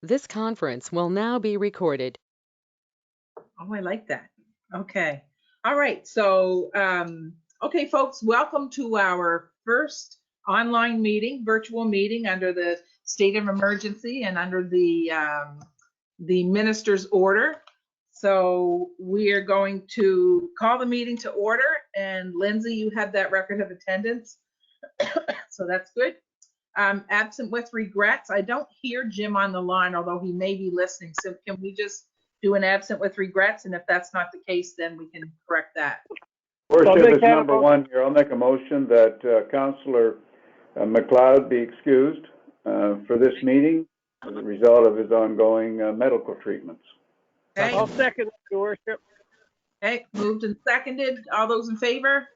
This conference will now be recorded. Oh, I like that. Okay. All right. So, okay, folks, welcome to our first online meeting, virtual meeting under the state of emergency and under the minister's order. So we are going to call the meeting to order. And Lindsay, you have that record of attendance. So that's good. Absent with regrets. I don't hear Jim on the line, although he may be listening. So can we just do an absent with regrets? And if that's not the case, then we can correct that. Worship is number one here. I'll make a motion that Councillor McLeod be excused for this meeting as a result of his ongoing medical treatments. Okay. I'll second it, Your Worship. Okay, moved and seconded. All those in favor?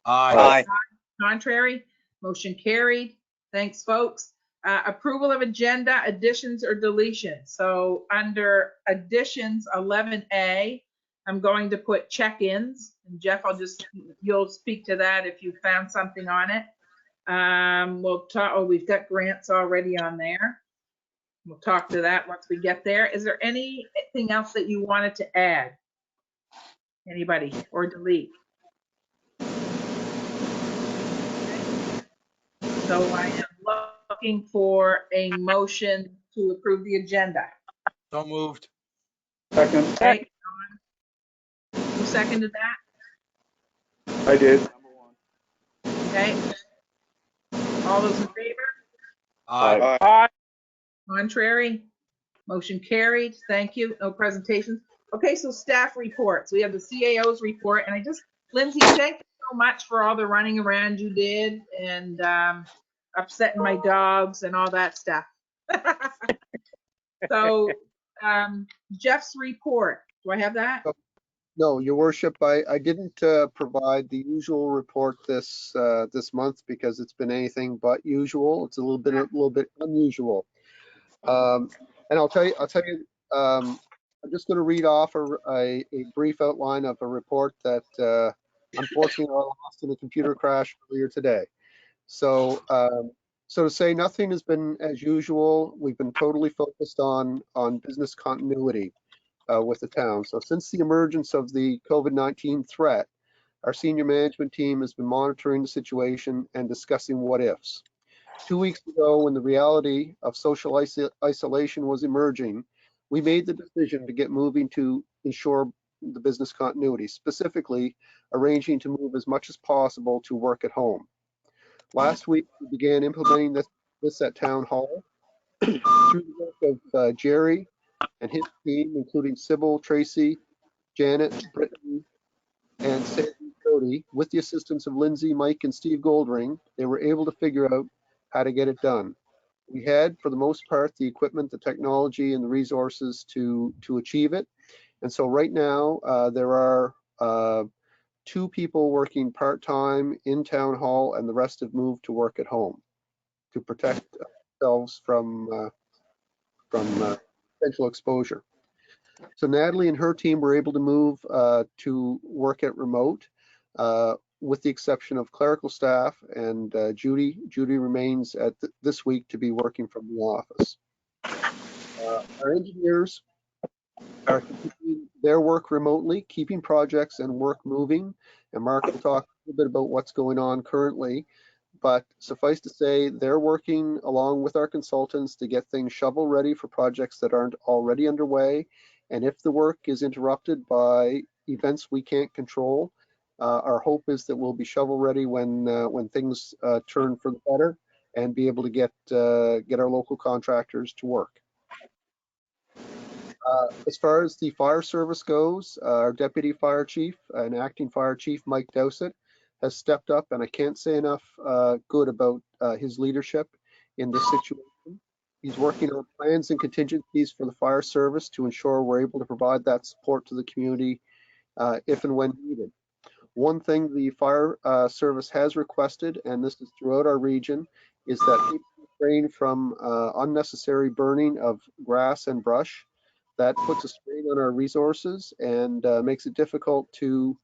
Aye. Contrary? Motion carried. Thanks, folks. Approval of agenda additions or deletions. So under additions 11A, I'm going to put check-ins. And Jeff, you'll speak to that if you found something on it. We'll talk, we've got grants already on there. We'll talk to that once we get there. Is there anything else that you wanted to add? Anybody, or delete? So I am looking for a motion to approve the agenda. So moved. Second. Okay. Who seconded that? I did. Okay. All those in favor? Aye. Aye. Contrary? Motion carried. Thank you. No presentations. Okay, so staff reports. We have the CAO's report, and Lindsay, thank you so much for all the running around you did and upsetting my dogs and all that stuff. So Jeff's report. Do I have that? No, Your Worship, I didn't provide the usual report this month because it's been anything but usual. It's a little bit unusual. And I'll tell you, I'm just going to read off a brief outline of a report that unfortunately I lost in a computer crash earlier today. So to say nothing has been as usual. We've been totally focused on business continuity with the town. So since the emergence of the COVID-19 threat, our senior management team has been monitoring the situation and discussing what ifs. 2 weeks ago, when the reality of social isolation was emerging, we made the decision to get moving to ensure the business continuity, specifically arranging to move as much as possible to work at home. Last week, we began implementing this at Town Hall through the work of Jerry and his team, including Sybil, Tracy, Janet, Brittany, and Sandy Cody. With the assistance of Lindsay, Mike, and Steve Goldring, they were able to figure out how to get it done. We had, for the most part, the equipment, the technology, and the resources to achieve it. And so right now, there are 2 people working part-time in Town Hall, and the rest have moved to work at home to protect ourselves from potential exposure. So Natalie and her team were able to move to work at remote, with the exception of clerical staff and Judy. Judy remains at this week to be working from the office. Our engineers are continuing their work remotely, keeping projects and work moving. And Mark will talk a little bit about what's going on currently. But suffice to say, they're working along with our consultants to get things shovel ready for projects that aren't already underway. And if the work is interrupted by events we can't control, our hope is that we'll be shovel ready when things turn for the better and be able to get our local contractors to work. As far as the fire service goes, our deputy fire chief and acting fire chief, Mike Dowsett, has stepped up, and I can't say enough good about his leadership in this situation. He's working on plans and contingencies for the fire service to ensure we're able to provide that support to the community if and when needed. One thing the fire service has requested, and this is throughout our region, is that people refrain from unnecessary burning of grass and brush. That puts a strain on our resources and makes it difficult to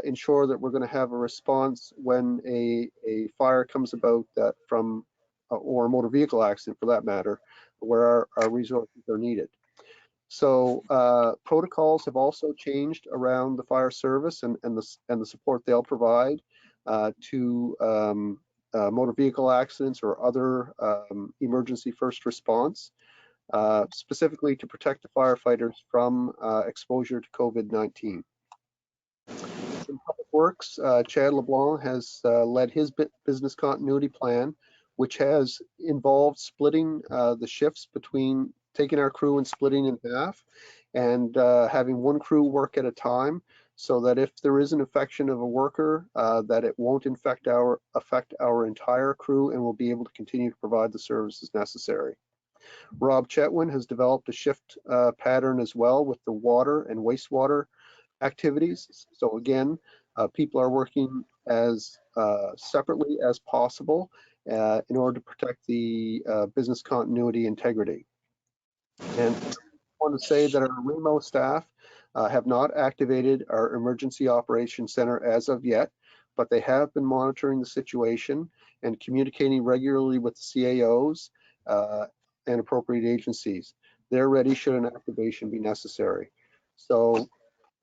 ensure that we're going to have a response when a fire comes about from, or a motor vehicle accident for that matter, where our resources are needed. So protocols have also changed around the fire service and the support they'll provide to motor vehicle accidents or other emergency first response, specifically to protect the firefighters from exposure to COVID-19. In Public Works, Chad LeBlanc has led his business continuity plan, which has involved splitting the shifts between taking our crew and splitting in half and having one crew work at a time so that if there is an infection of a worker, that it won't affect our entire crew and we'll be able to continue to provide the services necessary. Rob Chetwin has developed a shift pattern as well with the water and wastewater activities. So again, people are working as separately as possible in order to protect the business continuity integrity. And I want to say that our REMO staff have not activated our emergency operations center as of yet, but they have been monitoring the situation and communicating regularly with the CAOs and appropriate agencies. They're ready should an activation be necessary. So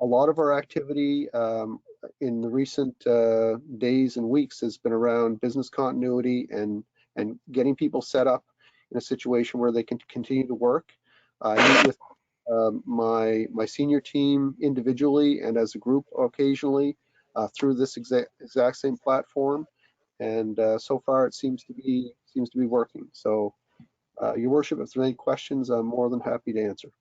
a lot of our activity in the recent days and weeks has been around business continuity and getting people set up in a situation where they can continue to work. I meet with my senior team individually and as a group occasionally through this exact same platform, and so far it seems to be working. So, Your Worship, if there are any questions, I'm more than happy to answer.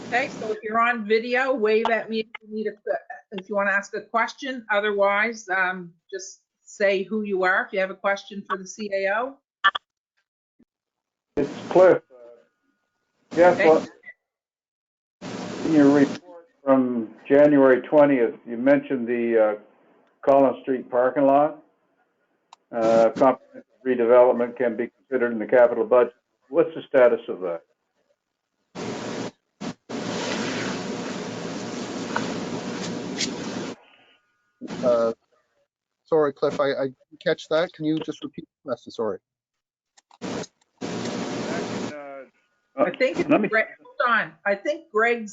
Okay, so if you're on video, wave at me if you want to ask a question. Otherwise, just say who you are if you have a question for the CAO. It's Cliff. Jeff, Okay. in your report from January 20th, you mentioned the Collins Street parking lot. Comprehensive redevelopment can be considered in the capital budget. What's the status of that? Sorry, Cliff, I didn't catch that. Can you just repeat the question? Sorry. I think it's Greg, hold on. I think Greg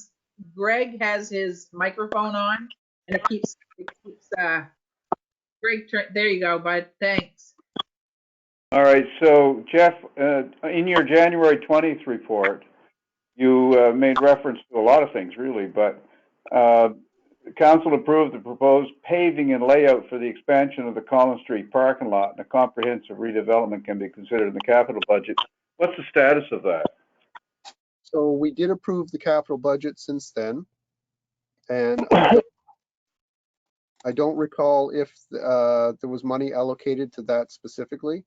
has his microphone on and it keeps Greg, there you go, bud. Thanks. All right, so Jeff, in your January 20th report, you made reference to a lot of things really, but Council approved the proposed paving and layout for the expansion of the Collins Street parking lot, and a comprehensive redevelopment can be considered in the capital budget. What's the status of that? So we did approve the capital budget since then, and I don't recall if there was money allocated to that specifically.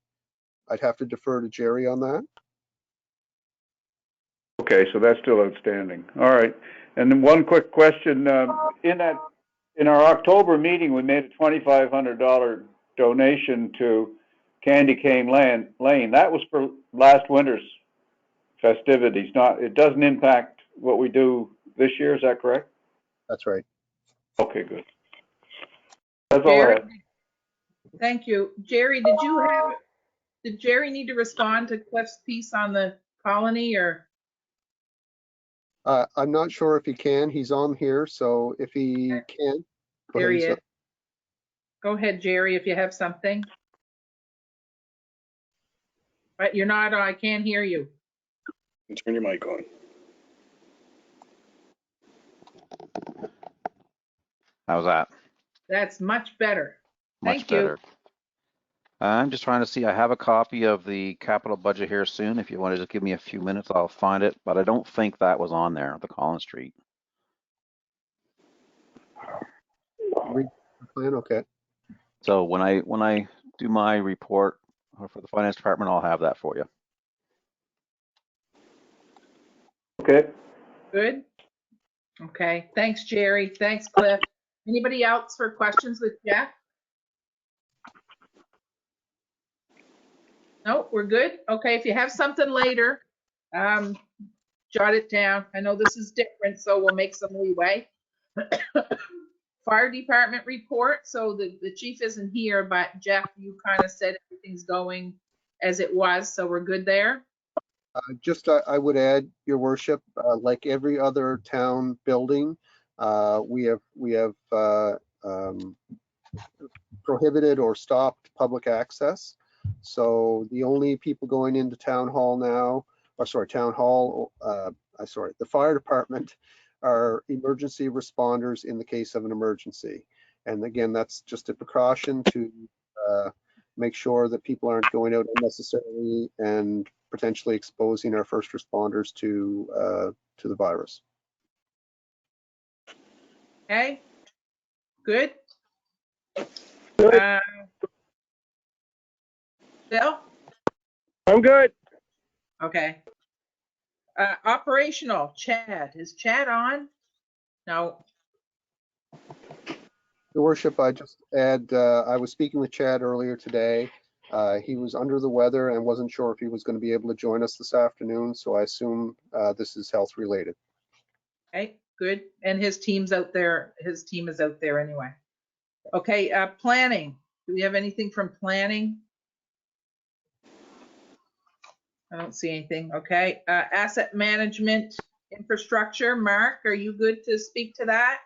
I'd have to defer to Jerry on that. Okay, so that's still outstanding. All right, and then one quick question: in our October meeting, we made a $2,500 donation to Candy Cane Lane. That was for last winter's festivities. It doesn't impact what we do this year. Is that correct? That's right. Okay, good. That's all I Jerry, have. thank you. Jerry, did Jerry need to respond to Cliff's piece on the colony or? I'm not sure if he can. He's on here, so if he can. There he is. Go ahead, Jerry, if you have something. But you're not, I can't hear you. Turn your mic on. How's that? That's much better. Much better. I'm just trying to see, I have a copy of the capital budget here soon. If you want to just give me a few minutes, I'll find it, but I don't think that was on there, the Collins Street. Okay. So when I do my report for the finance department, I'll have that for you. Okay. Good. Okay. Thanks, Jerry. Thanks, Cliff. Anybody else for questions with Jeff? No, we're good. Okay. If you have something later, jot it down. I know this is different, so we'll make some leeway. Fire department report. So the chief isn't here, but Jeff, you kind of said everything's going as it was, so we're good there. I would add, Your Worship, like every other town building, we have prohibited or stopped public access. So the only people going into town hall now, or sorry, the fire department are emergency responders in the case of an emergency. And again, that's just a precaution to make sure that people aren't going out unnecessarily and potentially exposing our first responders to the virus. Okay, good. Good. Bill? I'm good. Okay. Operational, Chad. Is Chad on? No. Your Worship, I just add, I was speaking with Chad earlier today. He was under the weather and wasn't sure if he was going to be able to join us this afternoon, so I assume this is health related. Okay, good. And his team's out there. His team is out there anyway. Okay, planning. Do we have anything from planning? I don't see anything. Okay, asset management infrastructure. Mark, are you good to speak to that?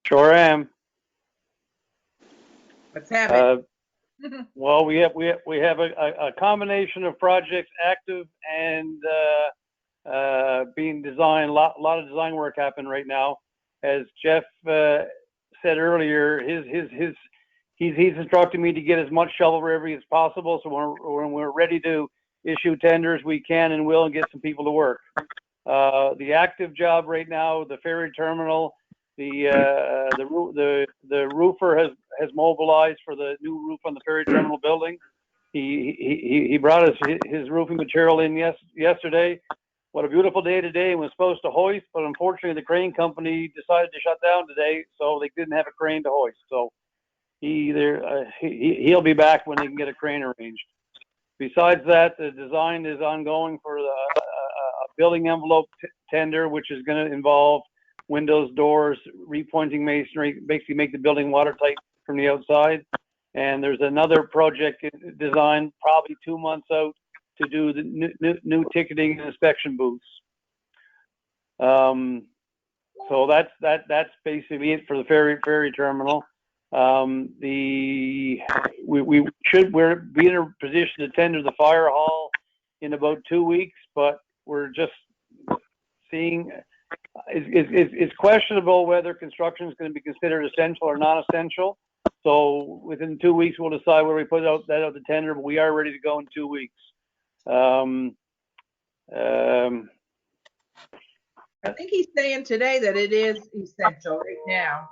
Sure am. Let's have it. Well, we have a combination of projects active and being designed. A lot of design work happening right now. As Jeff said earlier, he's instructing me to get as much shovel-ready as possible. So when we're ready to issue tenders, we can and will, and get some people to work. The active job right now, the ferry terminal, the roofer has mobilized for the new roof on the ferry terminal building. He brought us his roofing material in yesterday. What a beautiful day today, and was supposed to hoist, but unfortunately the crane company decided to shut down today, so they didn't have a crane to hoist. So he'll be back when they can get a crane arranged. Besides that, the design is ongoing for a building envelope tender, which is going to involve windows, doors, repointing masonry, basically make the building watertight from the outside. And there's another project design, probably 2 months out, to do the new ticketing and inspection booths. So that's basically it for the ferry terminal. We're be in a position to tender the fire hall in about 2 weeks, but we're just seeing it's questionable whether construction is going to be considered essential or non-essential. So within 2 weeks, we'll decide where we put that out the tender, but we are ready to go in 2 weeks. I think he's saying today that it is essential right now.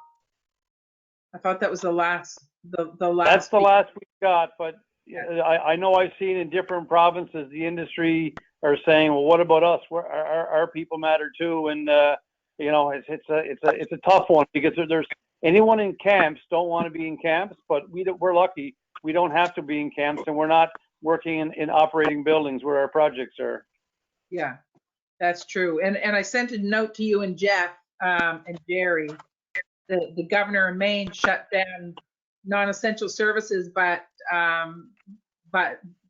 I thought that was the last. That's the last we got, but I know I've seen in different provinces the industry are saying, well, what about us? Our people matter too, and it's a tough one because there's anyone in camps don't want to be in camps, but we're lucky we don't have to be in camps, and we're not working in operating buildings where our projects are. Yeah, that's true. And I sent a note to you and Jeff and Jerry. The governor of Maine shut down non-essential services, but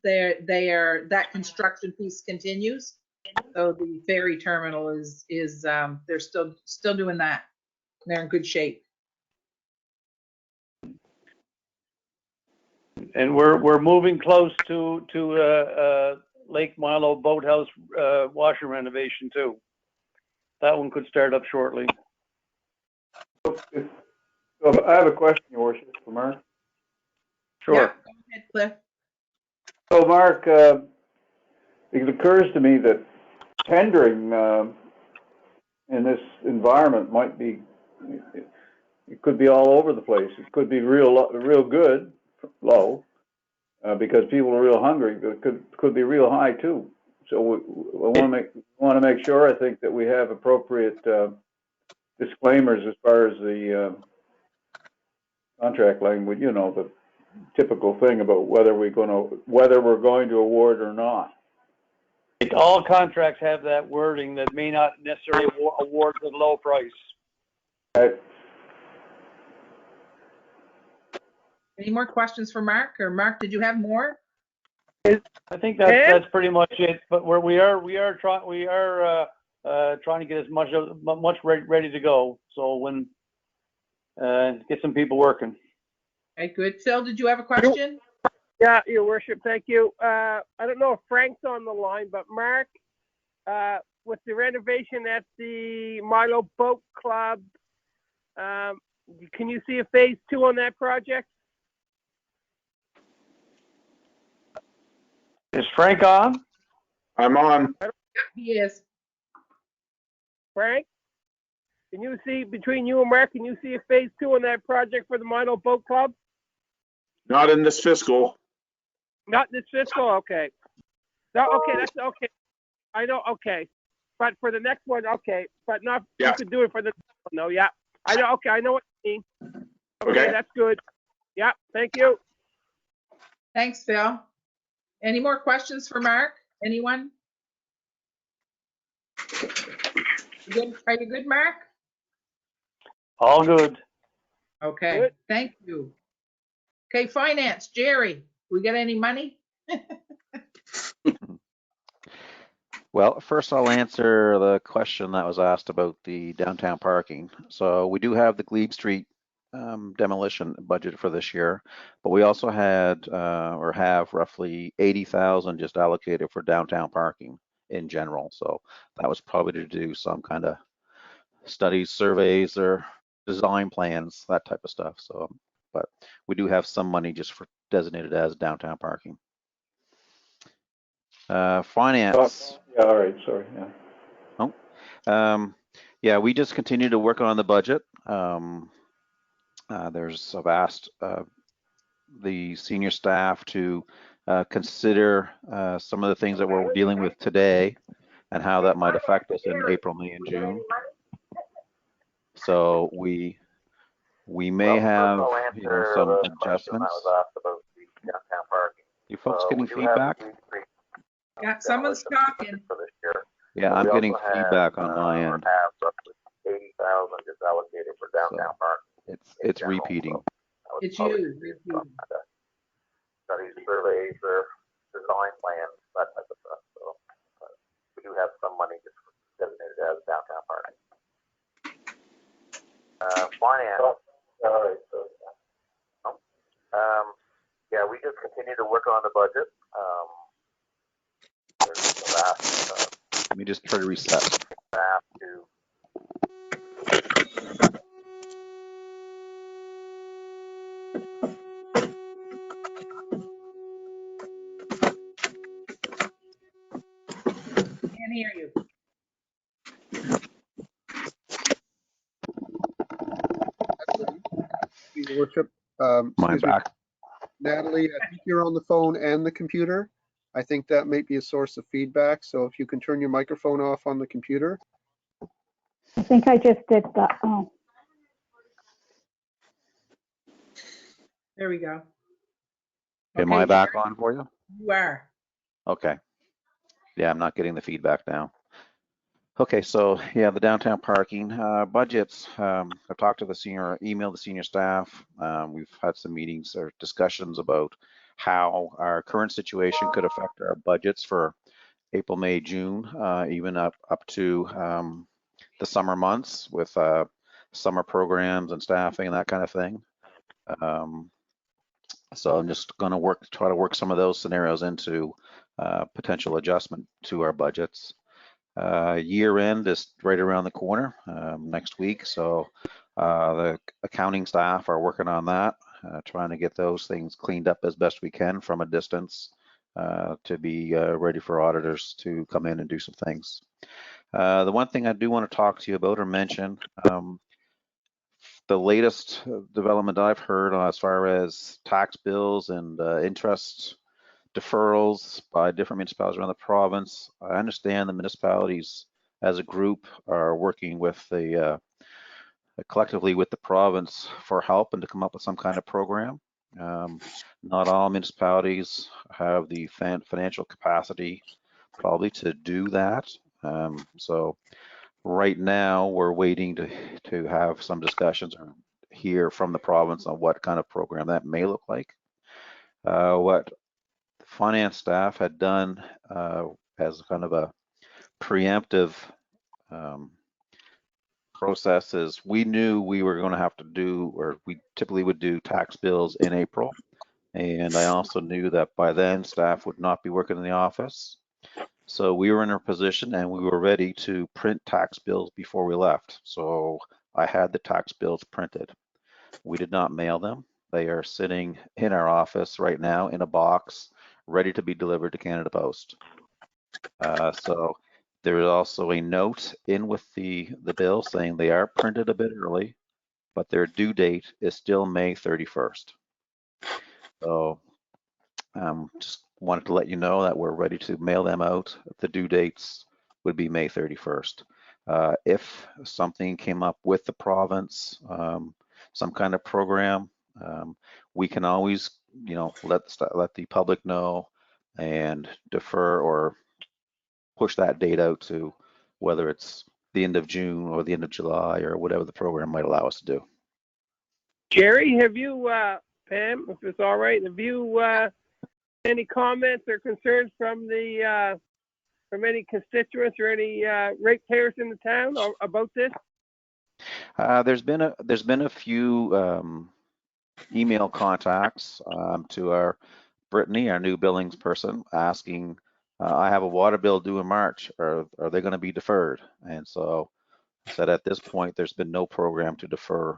that construction piece continues. So the ferry terminal is they're still doing that. They're in good shape. And we're moving close to Lake Milo boathouse washer renovation too. That one could start up shortly. So I have a question, Your Worship, for Mark. Sure. Yeah, go ahead, Cliff. So Mark, it occurs to me that tendering in this environment might be, it could be all over the place. It could be real good, low, because people are real hungry, but it could be real high too. So we want to make sure, I think, that we have appropriate disclaimers as far as the contract language, the typical thing about whether we're going to award or not. All contracts have that wording that may not necessarily award at a low price. Right. Any more questions for Mark? Or Mark, did you have more? I think that's pretty much it. But we are trying to get as much ready to go. So when get some people working. Okay, good. Phil, did you have a question? Yeah, Your Worship, thank you. I don't know if Frank's on the line, but Mark, with the renovation at the Milo Boat Club, can you see a phase 2 on that project? Is Frank on? I'm on. Yeah, he is. Frank, can you see, between you and Mark, can you see a phase 2 on that project for the Milo Boat Club? Not in this fiscal. Not this fiscal, okay. No, okay, that's okay. I know, okay. But for the next one, okay. But not, Yeah. You could do it for the next one, though, yeah. I know, okay, I know what you mean. Okay. That's good. Yeah, thank you. Thanks, Phil. Any more questions for Mark? Anyone? Are you good, Mark? All good. Okay, Good. thank you. Okay, finance, Jerry, we got any money? Well, first I'll answer the question that was asked about the downtown parking. So we do have the Glebe Street demolition budget for this year, but we also had or have roughly 80,000 just allocated for downtown parking in general. So that was probably to do some kind of studies, surveys, or design plans, that type of stuff. So, but we do have some money just for designated as downtown parking. Finance. Yeah, all right, sorry, yeah. Yeah, we just continue to work on the budget. I've asked the senior staff to consider some of the things that we're dealing with today and how that might affect us in April, May, and June. So we may have some adjustments. You folks getting feedback? Yeah, someone's talking. Yeah, I'm getting feedback on my end. So it's repeating. It's you. Repeating. Studies, surveys, or design plans, that type of stuff. So we do have some money just designated as downtown parking. Finance. Yeah, we just continue to work on the budget. Let me just try to reset. Can't hear you. Your Worship, Am I excuse me, back? Natalie, I think you're on the phone and the computer. I think that might be a source of feedback. So if you can turn your microphone off on the computer. I think I just did that. Oh. There we go. Am I back on for you? You are. Okay. Yeah, I'm not getting the feedback now. Okay, so yeah, the downtown parking budgets. I've talked to the emailed the senior staff. We've had some meetings or discussions about how our current situation could affect our budgets for April, May, June, even up to the summer months with summer programs and staffing and that kind of thing. So I'm just going to try to work some of those scenarios into potential adjustment to our budgets. Year end is right around the corner next week, so the accounting staff are working on that, trying to get those things cleaned up as best we can from a distance to be ready for auditors to come in and do some things. The one thing I do want to talk to you about or mention, the latest development I've heard as far as tax bills and interest deferrals by different municipalities around the province. I understand the municipalities as a group are working with the collectively with the province for help and to come up with some kind of program. Not all municipalities have the financial capacity probably to do that. So right now we're waiting to have some discussions or hear from the province on what kind of program that may look like. What finance staff had done as kind of a preemptive process is we knew we were going to have to do, or we typically would do tax bills in April. And I also knew that by then staff would not be working in the office. So we were in a position and we were ready to print tax bills before we left. So I had the tax bills printed. We did not mail them. They are sitting in our office right now in a box, ready to be delivered to Canada Post. So there is also a note in with the bill saying they are printed a bit early, but their due date is still May 31st. So just wanted to let you know that we're ready to mail them out. The due dates would be May 31st. If something came up with the province, some kind of program, we can always, let the public know and defer or push that date out to whether it's the end of June or the end of July or whatever the program might allow us to do. Jerry, have you, Pam, if it's all right, have you any comments or concerns from any constituents or any ratepayers in the town about this? There's been a few email contacts to our Brittany, our new billings person, asking, I have a water bill due in March. Are they going to be deferred? And so I said at this point, there's been no program to defer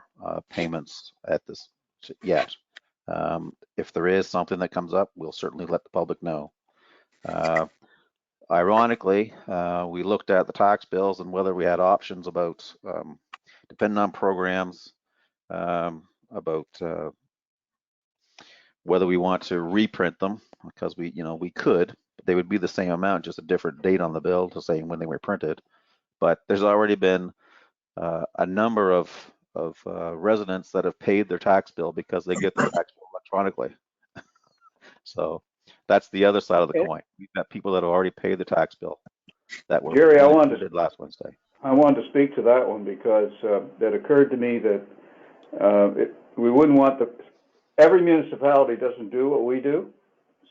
payments at this yet. If there is something that comes up, we'll certainly let the public know. Ironically, we looked at the tax bills and whether we had options about, depending on programs, about whether we want to reprint them, because we could, but they would be the same amount, just a different date on the bill to saying when they were printed. But there's already been a number of residents that have paid their tax bill because they get their tax bill electronically. So that's the other side of the coin. We've got people that have already paid the tax bill that were Jerry, printed last Wednesday. I wanted to speak to that one because that occurred to me that we wouldn't want every municipality doesn't do what we do,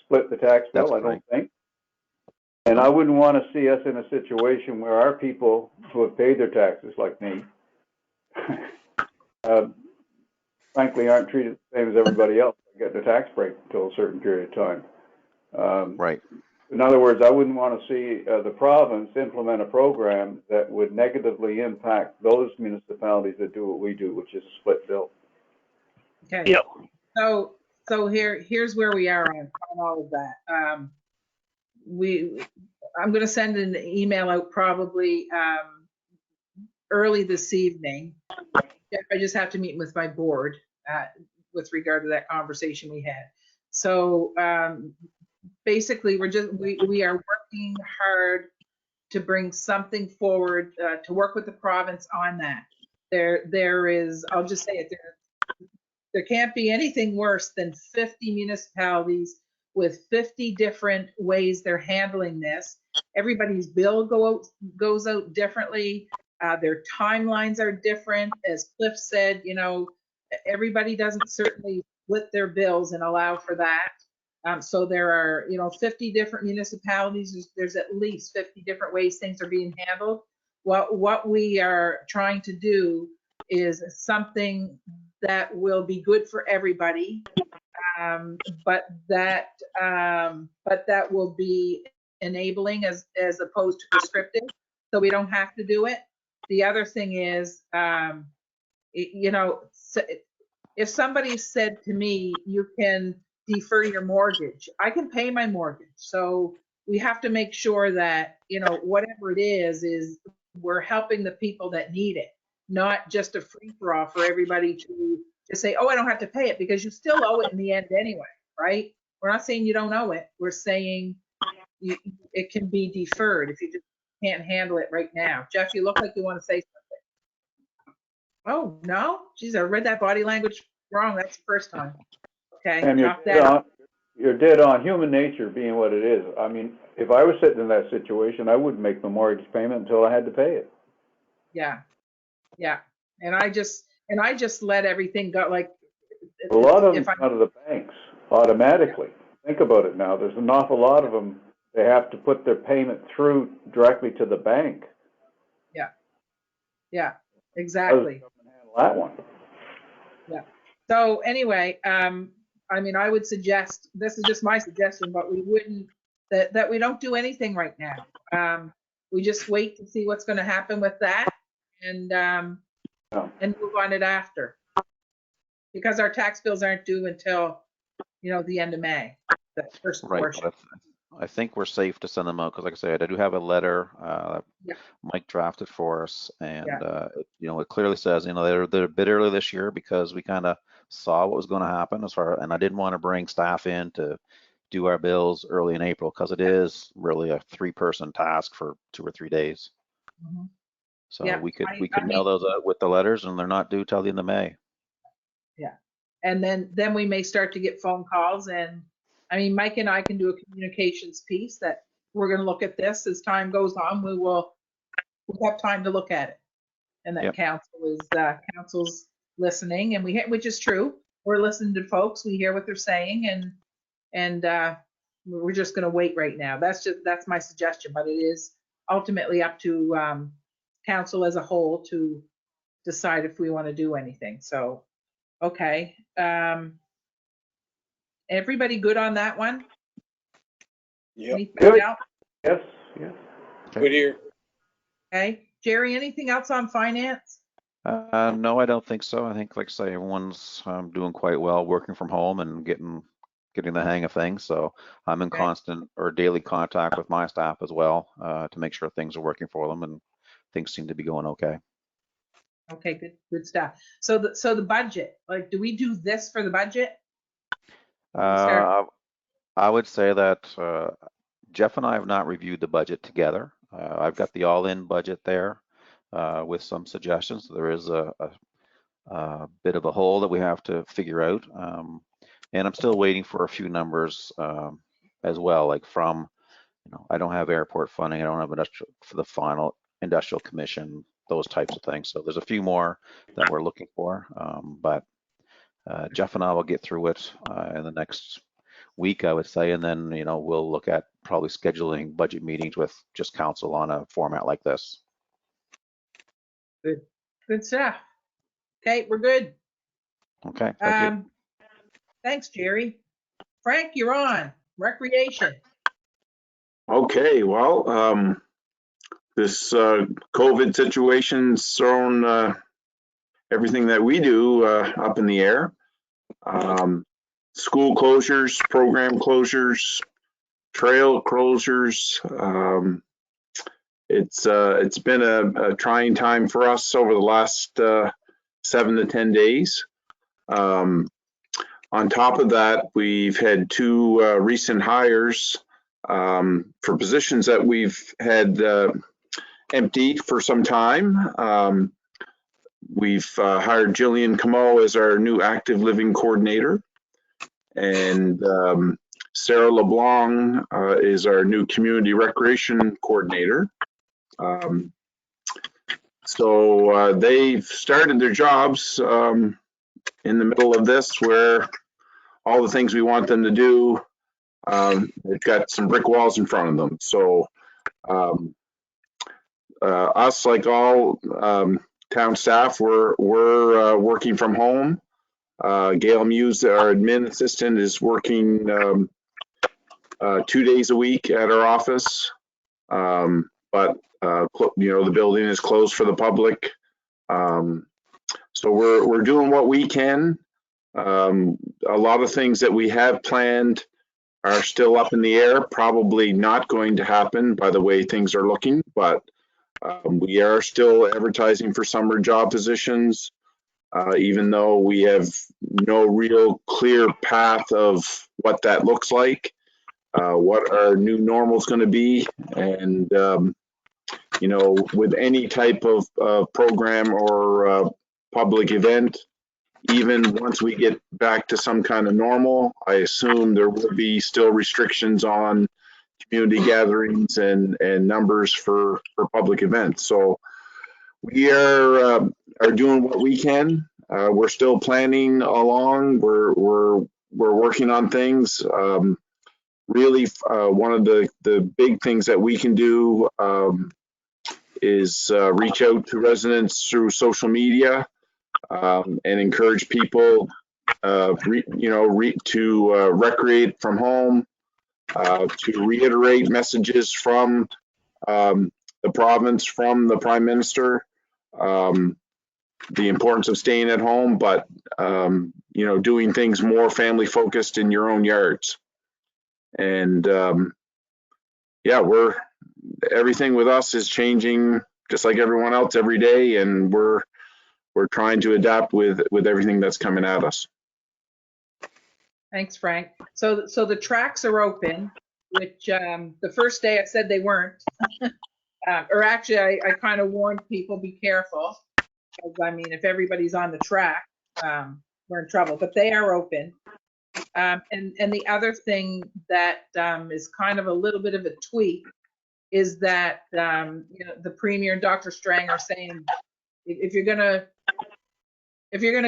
split the tax bill, I don't think. And I wouldn't want to see us in a situation where our people who have paid their taxes, like me, frankly aren't treated the same as everybody else. They get their tax break until a certain period of time. Right. In other words, I wouldn't want to see the province implement a program that would negatively impact those municipalities that do what we do, which is a split bill. Okay. Yep. So here's where we are on all of that. I'm going to send an email out probably early this evening. I just have to meet with my board with regard to that conversation we had. So basically, we are working hard to bring something forward to work with the province on that. There is, I'll just say it, there can't be anything worse than 50 municipalities with 50 different ways they're handling this. Everybody's bill goes out differently. Their timelines are different. As Cliff said, everybody doesn't certainly split their bills and allow for that. So there are, 50 different municipalities. There's at least 50 different ways things are being handled. What we are trying to do is something that will be good for everybody, but that will be enabling as opposed to prescriptive, so we don't have to do it. The other thing is, if somebody said to me, you can defer your mortgage, I can pay my mortgage. So we have to make sure that, whatever it is we're helping the people that need it, not just a free-for-all for everybody to just say, oh, I don't have to pay it, because you still owe it in the end anyway, right? We're not saying you don't owe it. We're saying it can be deferred if you just can't handle it right now. Jeff, you look like you want to say something. Oh, no? Geez, I read that body language wrong. That's the first time. Okay, and you're dead on human nature being what it is. I mean, if I was sitting in that situation, I wouldn't make the mortgage payment until I had to pay it. Yeah. And I just let everything go. Like a lot of them out of the banks automatically. think about it now, there's an awful lot of them, they have to put their payment through directly to the bank. Yeah, exactly. That one. Yeah. So anyway, I mean, I would suggest, this is just my suggestion, but we wouldn't, that we don't do anything right now. We just wait to see what's going to happen with that and move on it after. Because our tax bills aren't due until, the end of May, the first Right, portion. but I think we're safe to send them out, because like I said, I do have a letter Yeah. Mike drafted for us, and Yeah. it clearly says, they're a bit early this year because we kind of saw what was going to happen and I didn't want to bring staff in to do our bills early in April, because it is really a 3-person task for 2 or 3 days. Mhm. So Yeah, we could I mail those out with the letters, and they're not due till the end of May. Yeah. And then we may start to get phone calls, and I mean, Mike and I can do a communications piece that we're going to look at this as time goes on. We'll have time to look at it. And that Yep. council's listening, and which is true. We're listening to folks. We hear what they're saying, and we're just going to wait right now. That's my suggestion, but it is ultimately up to council as a whole to decide if we want to do anything. So, okay. Everybody good on that one? Yep. Anything else? Yes, yes. Good here. Okay. Jerry, anything else on finance? No, I don't think so. I think, like I say, everyone's doing quite well, working from home and getting the hang of things. So I'm in Okay. constant or daily contact with my staff as well, to make sure things are working for them, and things seem to be going okay. Okay, good stuff. So the budget, like, do we do this for the budget? I would say that Jeff and I have not reviewed the budget together. I've got the all-in budget there with some suggestions. There is a bit of a hole that we have to figure out, and I'm still waiting for a few numbers as well, like from, I don't have airport funding, I don't have industrial for the final industrial commission, those types of things. So there's a few more that we're looking for, but Jeff and I will get through it in the next week, I would say, and then we'll look at probably scheduling budget meetings with just council on a format like this. Good stuff. Okay, we're good. Okay, thank you. Thanks, Jerry. Frank, you're on. Recreation. Okay, well, this COVID situation's thrown everything that we do up in the air. School closures, program closures, trail closures. It's been a trying time for us over the last 7 to 10 days. On top of that, we've had 2 recent hires for positions that we've had emptied for some time. We've hired Jillian Camo as our new active living coordinator, and Sarah LeBlanc is our new community recreation coordinator. So they've started their jobs in the middle of this, where all the things we want them to do, they've got some brick walls in front of them. So us, like all town staff, we're working from home. Gail Muse, our admin assistant, is working 2 days a week at our office. But the building is closed for the public. So we're doing what we can. A lot of things that we have planned are still up in the air, probably not going to happen by the way things are looking, but we are still advertising for summer job positions, even though we have no real clear path of what that looks like, what our new normal is going to be. And, with any type of program or public event, even once we get back to some kind of normal, I assume there will be still restrictions on community gatherings and numbers for public events. So we are doing what we can. We're still planning along. We're working on things. really, one of the big things that we can do is reach out to residents through social media and encourage people, to recreate from home, to reiterate messages from the province, from the Prime Minister, the importance of staying at home, but doing things more family focused in your own yards. And everything with us is changing just like everyone else every day, and we're trying to adapt with everything that's coming at us. Thanks, Frank. So the tracks are open, which the first day I said they weren't. Or actually, I kind of warned people, be careful. Because, I mean, if everybody's on the track, we're in trouble. But they are open. And the other thing that is kind of a little bit of a tweak is that the Premier and Dr. Strang are saying, if you're gonna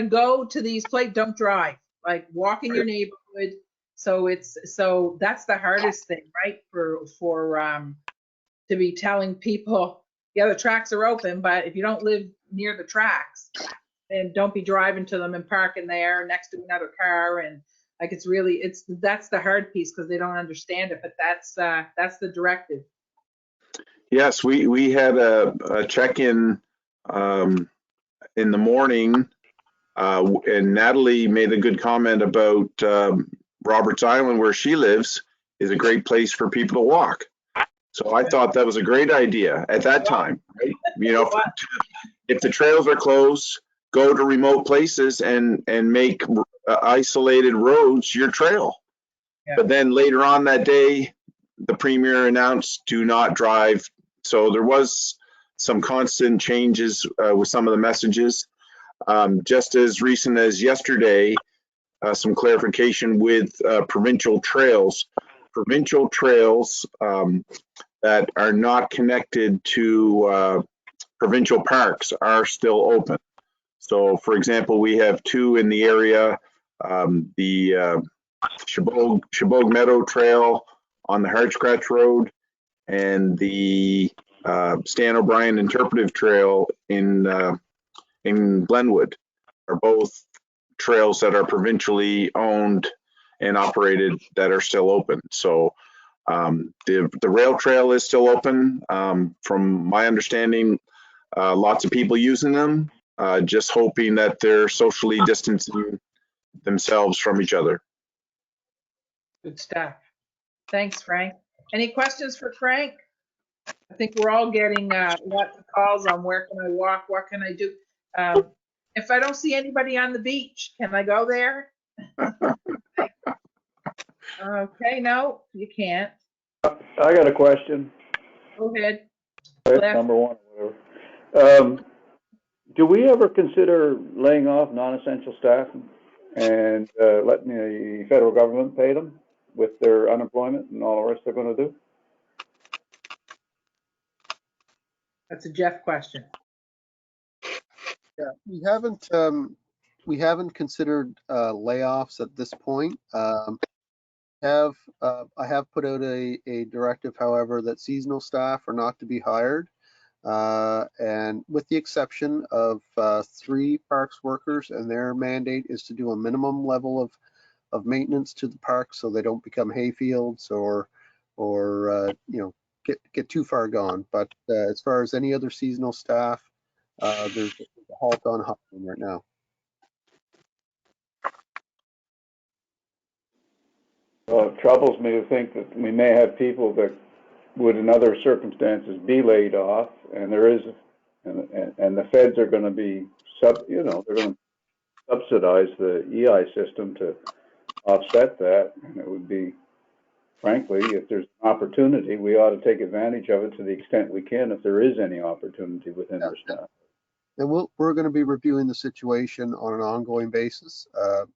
go to these places, don't drive. Like, walk in your neighborhood. So that's the hardest thing, right? For to be telling people, yeah, the tracks are open, but if you don't live near the tracks, then don't be driving to them and parking there next to another car. And like, that's the hard piece, because they don't understand it, but that's the directive. Yes, we had a check-in in the morning, and Natalie made a good comment about Roberts Island, where she lives, is a great place for people to walk. So I thought that was a great idea at that time, right? If the trails are closed, go to remote places and make isolated roads your trail. Yeah. But then later on that day, the Premier announced do not drive. So there was some constant changes with some of the messages. Just as recent as yesterday, some clarification with provincial trails. Provincial trails that are not connected to provincial parks are still open. So, for example, we have two in the area, the Chabog Meadow Trail on the Hard Scratch Road, and the Stan O'Brien Interpretive Trail in Glenwood, are both trails that are provincially owned and operated that are still open. So the rail trail is still open. From my understanding, lots of people using them, just hoping that they're socially distancing themselves from each other. Good stuff. Thanks, Frank. Any questions for Frank? I think we're all getting lots of calls on where can I walk, what can I do? If I don't see anybody on the beach, can I go there? Okay, no, you can't. I got a question. Go ahead. Number one, whatever. Do we ever consider laying off non-essential staff and letting the federal government pay them with their unemployment and all the rest they're going to do? That's a Jeff question. Yeah, we haven't considered layoffs at this point. I have put out a directive, however, that seasonal staff are not to be hired, and with the exception of 3 parks workers, and their mandate is to do a minimum level of maintenance to the parks so they don't become hayfields or get too far gone. But as far as any other seasonal staff, there's a halt on hiring right now. Well, it troubles me to think that we may have people that would, in other circumstances, be laid off, and and the feds are going to be they're going to subsidize the EI system to offset that, and it would be, frankly, if there's an opportunity, we ought to take advantage of it to the extent we can, if there is any opportunity within our staff. And we're going to be reviewing the situation on an ongoing basis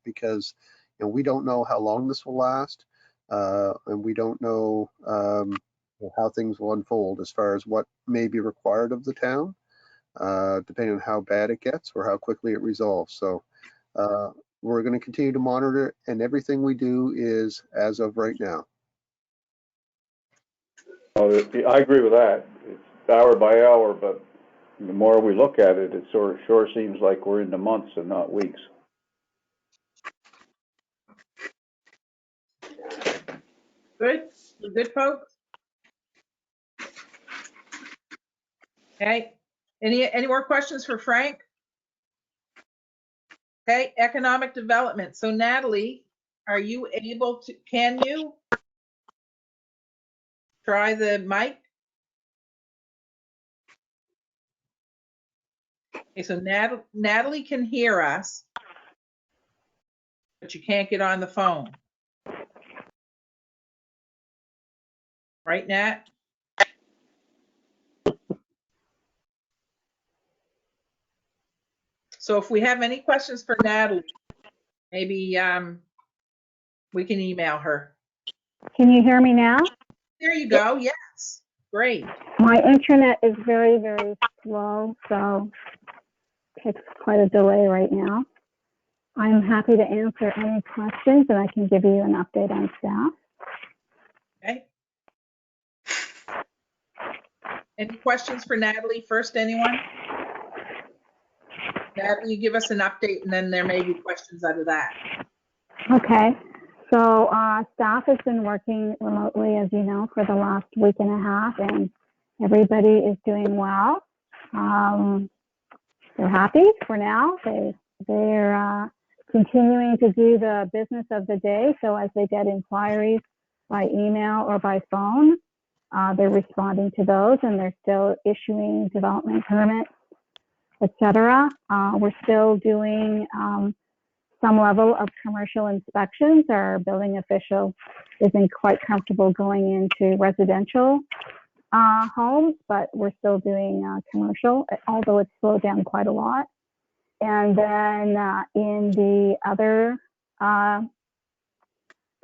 because we don't know how long this will last, and we don't know how things will unfold as far as what may be required of the town, depending on how bad it gets or how quickly it resolves. So we're going to continue to monitor it, and everything we do is as of right now. I agree with that. It's hour by hour, but the more we look at it, it sure seems like we're into months and not weeks. Good? We're good, folks? Okay. Any more questions for Frank? Okay, economic development. So Natalie, are you able to, can you try the mic? Okay, so Natalie can hear us, but you can't get on the phone. Right, Nat? So if we have any questions for Natalie, maybe we can email her. Can you hear me now? There you go. Yes. Great. My internet is very, very slow, so it's quite a delay right now. I'm happy to answer any questions, and I can give you an update on staff. Okay. Any questions for Natalie first, anyone? Natalie, you give us an update, and then there may be questions out of that. Okay. So staff has been working remotely, as you know, for the last week and a half, and everybody is doing well. They're happy for now. They're continuing to do the business of the day. So as they get inquiries by email or by phone, they're responding to those, and they're still issuing development permits, etc. We're still doing some level of commercial inspections. Our building official isn't quite comfortable going into residential homes, but we're still doing commercial, although it's slowed down quite a lot. And then in the other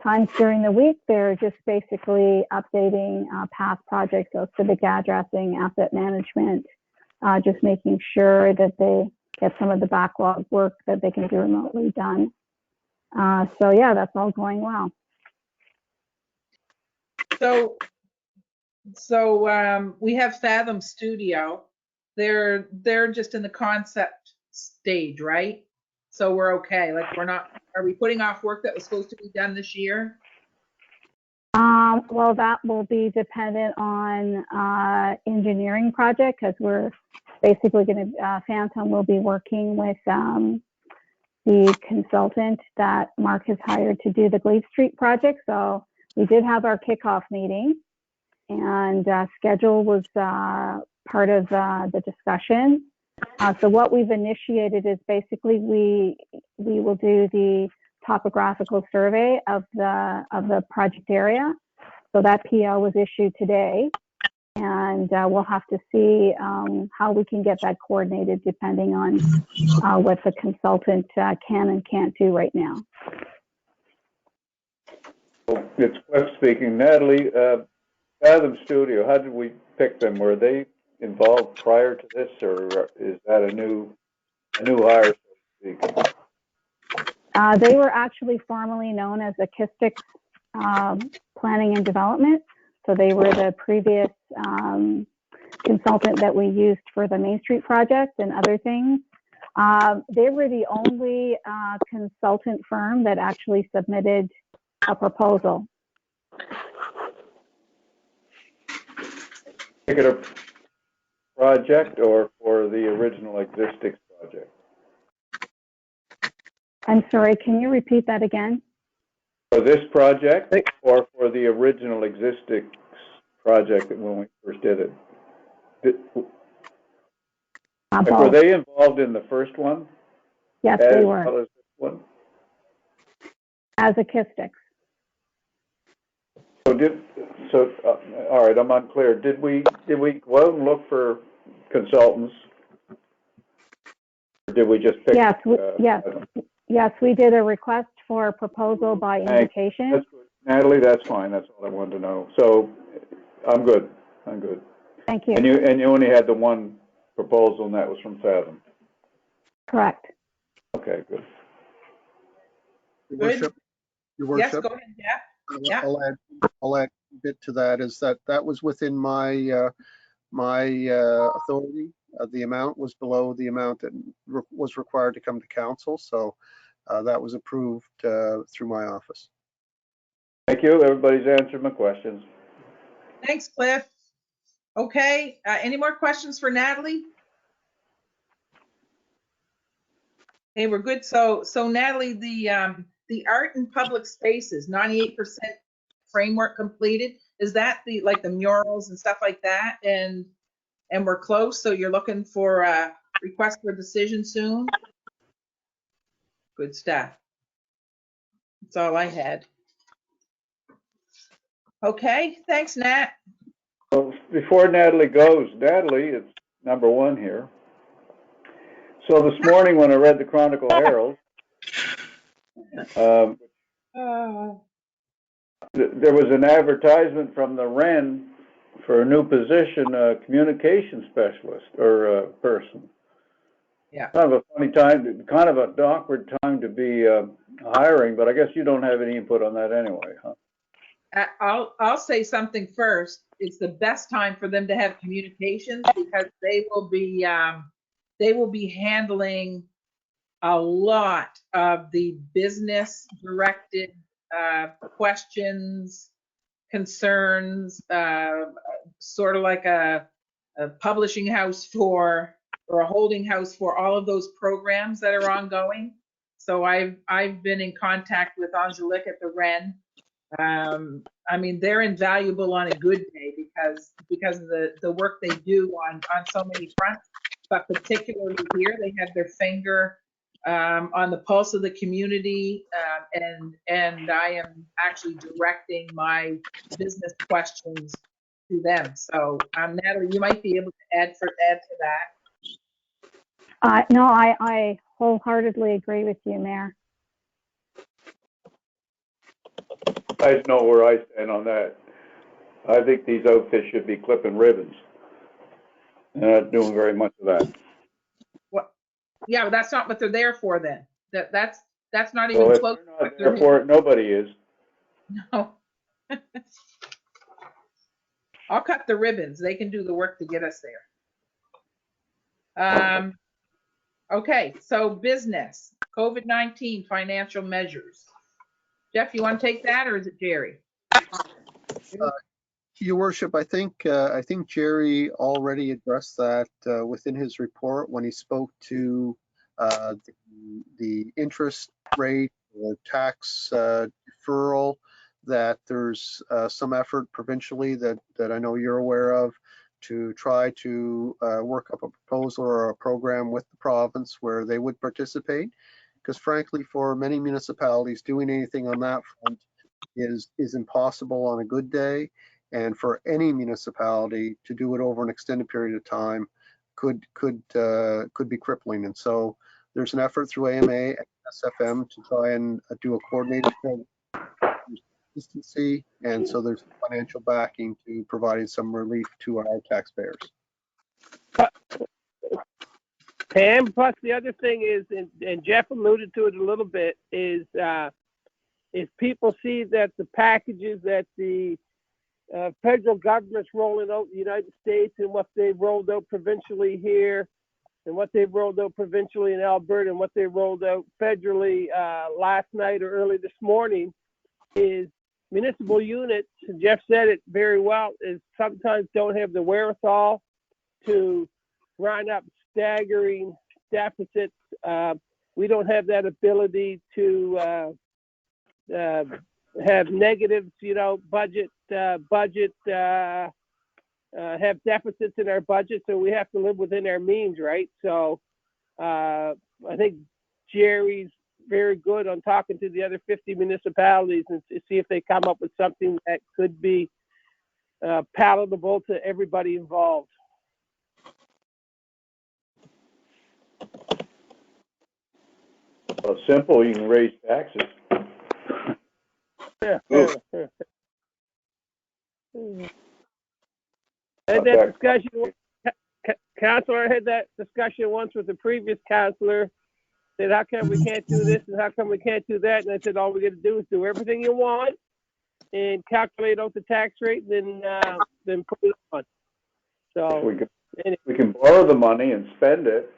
times during the week, they're just basically updating past projects, so civic addressing, asset management, just making sure that they get some of the backlog work that they can do remotely done. So yeah, that's all going well. So we have Fathom Studio. They're just in the concept stage, right? So we're okay. Like we're not. Are we putting off work that was supposed to be done this year? Well, that will be dependent on engineering project, because we're basically going to, Phantom will be working with the consultant that Mark has hired to do the Glebe Street project. So we did have our kickoff meeting, and schedule was part of the discussion. So what we've initiated is basically we will do the topographical survey of the project area. So that PO was issued today, and we'll have to see how we can get that coordinated depending on what the consultant can and can't do right now. It's Cliff speaking. Natalie, Fathom Studio, how did we pick them? Were they involved prior to this, or is that a new hire, so to speak? They were actually formerly known as Acoustics Planning and Development. So they were the previous consultant that we used for the Main Street project and other things. They were the only consultant firm that actually submitted a proposal. Particular project or for the original existing project? I'm sorry, can you repeat that again? For this project or for the original existing project when we first did it? Were they involved in the first one? Yes, they were. As well as this one? As Acoustics. All right, I'm unclear. Did we go out and look for consultants? Or did we just pick? Yes, we did a request for a proposal by invitation. That's good. Natalie, that's fine. That's all I wanted to know. So I'm good. Thank you. And you only had the one proposal, and that was from Fathom. Correct. Okay, good. Your Worship. Yes, go ahead, Jeff. Yeah. I'll add bit to that is that that was within my authority. The amount was below the amount that was required to come to council, so that was approved through my office. Thank you. Everybody's answered my questions. Thanks, Cliff. Okay, any more questions for Natalie? Okay, we're good. So Natalie, the art in public spaces, 98% framework completed. Is that the murals and stuff like that? And we're close. So you're looking for a request for a decision soon? Good stuff. That's all I had. Okay, thanks, Nat. Well, before Natalie goes, Natalie, it's number one here. So this morning when I read the Chronicle Herald, there was an advertisement from the Wren for a new position, a communication specialist or person. Yeah. Kind of a funny time, kind of an awkward time to be hiring, but I guess you don't have any input on that anyway, huh? I'll say something first. It's the best time for them to have communications because they will be handling a lot of the business directed questions, concerns, sort of like a publishing house or a holding house for all of those programs that are ongoing. So I've been in contact with Angelique at the Wren. I mean, they're invaluable on a good day because of the work they do on so many fronts, but particularly here, they have their finger on the pulse of the community, and I am actually directing my business questions to them. So, Natalie, you might be able to add to that. No, I wholeheartedly agree with you, Mayor. You guys know where I stand on that. I think these outfits should be clipping ribbons. They're not doing very much of that. Well, yeah, but that's not what they're there for then. That's not even Well, close. if they're not there for it, nobody is. No. I'll cut the ribbons. They can do the work to get us there. Okay, so business, COVID-19 financial measures. Jeff, you want to take that, or is it Jerry? Your Worship, I think Jerry already addressed that within his report when he spoke to the interest rate or tax deferral, that there's some effort provincially that I know you're aware of to try to work up a proposal or a program with the province where they would participate. Because frankly, for many municipalities, doing anything on that front is impossible on a good day. And for any municipality to do it over an extended period of time could be crippling. And so there's an effort through AMA and SFM to try and do a coordinated program. Consistency, and so there's financial backing to providing some relief to our taxpayers. Pam, plus the other thing is, and Jeff alluded to it a little bit, is if people see that the packages that the federal government's rolling out in the United States and what they've rolled out provincially here and what they've rolled out provincially in Alberta and what they rolled out federally last night or early this morning, is municipal units, and Jeff said it very well, is sometimes don't have the wherewithal to run up staggering deficits. We don't have that ability to have negatives, budget, have deficits in our budget, so we have to live within our means, right? So I think Jerry's very good on talking to the other 50 municipalities and to see if they come up with something that could be palatable to everybody involved. Well, simple, you can raise taxes. Yeah. Had that discussion, Councilor, I had that discussion once with the previous councilor. Said, how come we can't do this and how come we can't do that? And I said, all we got to do is do everything you want and calculate out the tax rate, then put it on. So We can borrow the money and spend it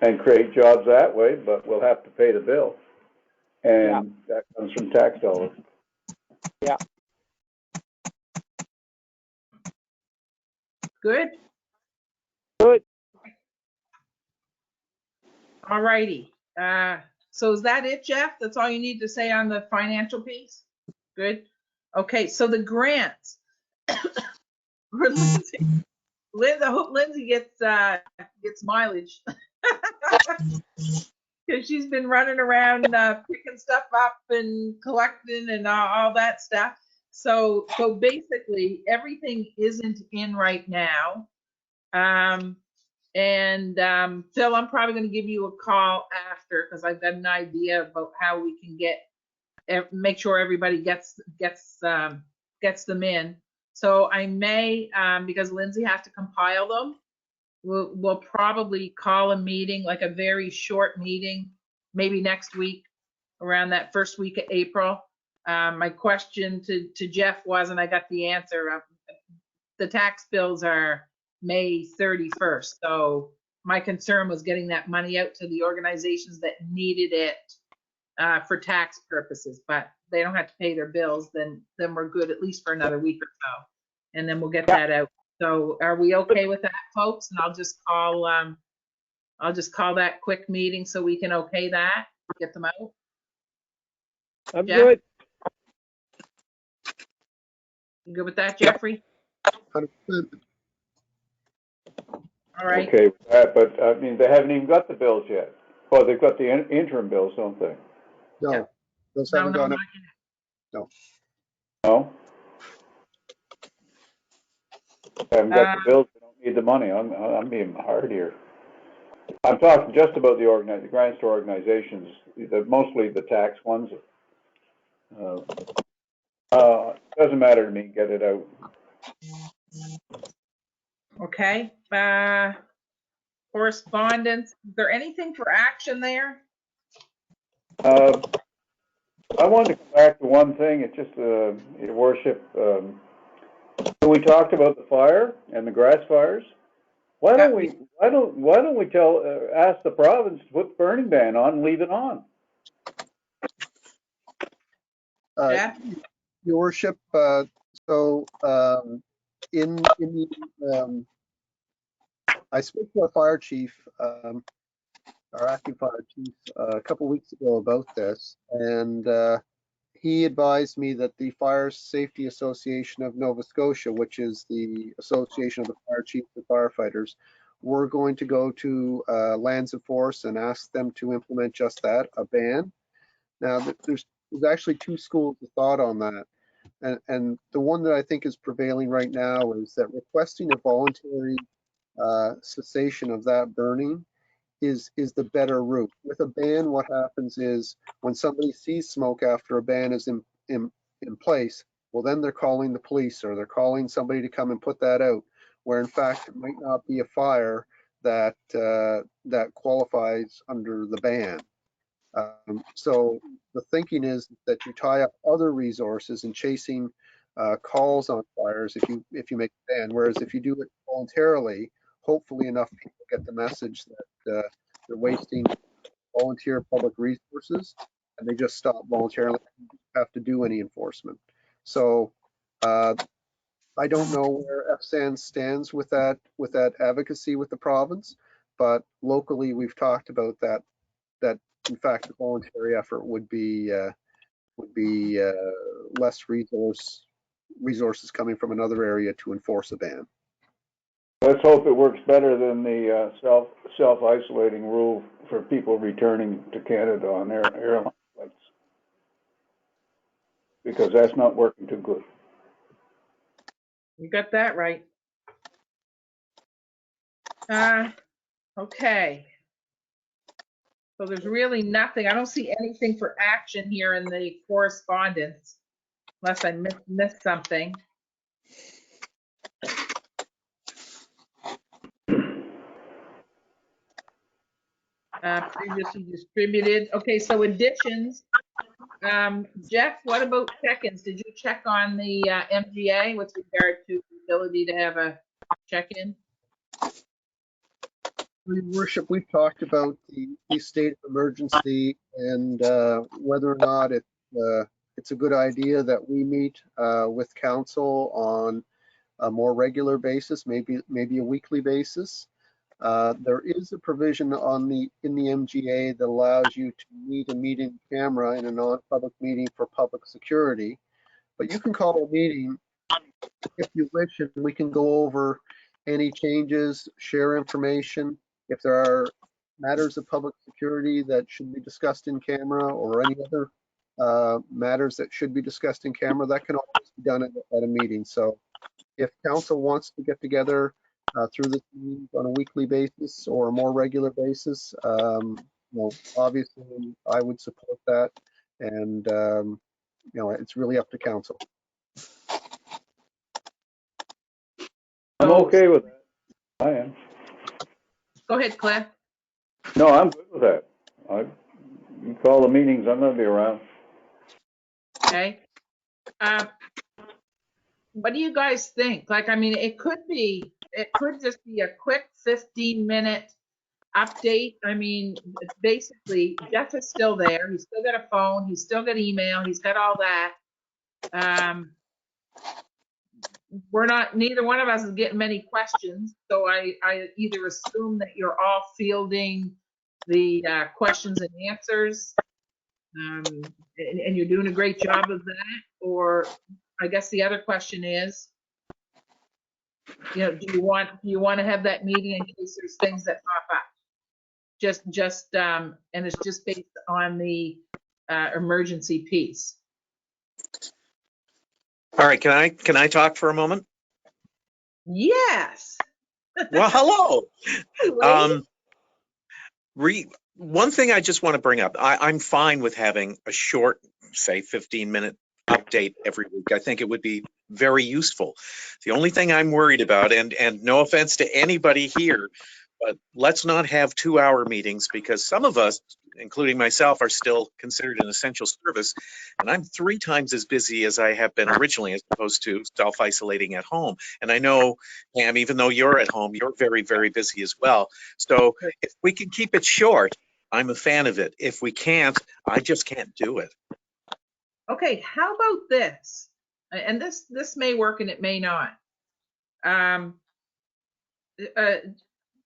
and create jobs that way, but we'll have to pay the bill. And that comes from tax dollars. Yeah. Good? Good. All righty. So is that it, Jeff? That's all you need to say on the financial piece? Good. Okay, so the grants. For Lindsay. I hope Lindsay gets mileage. Because she's been running around picking stuff up and collecting and all that stuff. So basically everything isn't in right now. Phil, I'm probably going to give you a call after because I've got an idea about how we can make sure everybody gets them in. So I may, because Lindsay has to compile them, we'll probably call a meeting, like a very short meeting, maybe next week, around that first week of April. My question to Jeff was, and I got the answer, the tax bills are May 31st. So my concern was getting that money out to the organizations that needed it for tax purposes, but they don't have to pay their bills, then we're good at least for another week or so. And then we'll get that out. So are we okay with that, folks? And I'll just call that quick meeting so we can okay that, get them out. I'm Jeff? good. You good with that, Jeffrey? 100%. All right. Okay with that, but I mean, they haven't even got the bills yet. Oh, they've got the interim bills, don't they? No, Yeah. those haven't gone up. No? They haven't got the bills, they don't need the money. I'm being hard here. I'm talking just about the grants to organizations, mostly the tax ones. Doesn't matter to me, get it out. Okay. Correspondence. Is there anything for action there? I wanted to come back to one thing. It's just, Your Worship, we talked about the fire and the grass fires. Why don't we ask the province to put the burning ban on and leave it on? Jeff? Your Worship, I spoke to our fire chief, our acting fire chief, a couple weeks ago about this, and he advised me that the Fire Safety Association of Nova Scotia, which is the association of the fire chiefs and firefighters, were going to go to Lands of Force and ask them to implement just that, a ban. Now, there's actually two schools of thought on that. And the one that I think is prevailing right now is that requesting a voluntary cessation of that burning is the better route. With a ban, what happens is when somebody sees smoke after a ban is in place, well, then they're calling the police or they're calling somebody to come and put that out, where in fact it might not be a fire that qualifies under the ban. So the thinking is that you tie up other resources in chasing calls on fires if you make a ban, whereas if you do it voluntarily, hopefully enough people get the message that they're wasting volunteer public resources and they just stop voluntarily and don't have to do any enforcement. So I don't know where FSAN stands with that advocacy with the province, but locally we've talked about that in fact the voluntary effort would be less resources coming from another area to enforce a ban. Let's hope it works better than the self-isolating rule for people returning to Canada on airline flights, because that's not working too good. You got that right. Okay. So there's really nothing. I don't see anything for action here in the correspondence, unless I missed something. Previously distributed. Okay, so additions. Jeff, what about check-ins? Did you check on the MGA with regard to the ability to have a check-in? Your Worship, we've talked about the state of emergency and whether or not it's a good idea that we meet with council on a more regular basis, maybe a weekly basis. There is a provision in the MGA that allows you to meet in camera in a non-public meeting for public security. But you can call a meeting if you wish, and we can go over any changes, share information. If there are matters of public security that should be discussed in camera or any other matters that should be discussed in camera, that can always be done at a meeting. So if council wants to get together through this meeting on a weekly basis or a more regular basis, obviously I would support that. And, it's really up to council. I'm okay with that. I am. Go ahead, Claire. No, I'm good with that. You call the meetings, I'm gonna be around. Okay. What do you guys think? Like, I mean, it could just be a quick 15-minute update. I mean, basically, Jeff is still there. He's still got a phone. He's still got email. He's got all that. Neither one of us is getting many questions. So I either assume that you're all fielding the questions and answers, and you're doing a great job of that. Or I guess the other question is, do you want to have that meeting in case there's things that pop up? And it's just based on the emergency piece. All right, can I talk for a moment? Yes. Well, hello. Wait. One thing I just want to bring up, I'm fine with having a short, say 15-minute update every week. I think it would be very useful. The only thing I'm worried about, and no offense to anybody here, but let's not have 2-hour meetings, because some of us, including myself, are still considered an essential service. And I'm 3 times as busy as I have been originally, as opposed to self-isolating at home. And I know, Pam, even though you're at home, you're very, very busy as well. So if we can keep it short, I'm a fan of it. If we can't, I just can't do it. Okay, how about this? And this may work and it may not.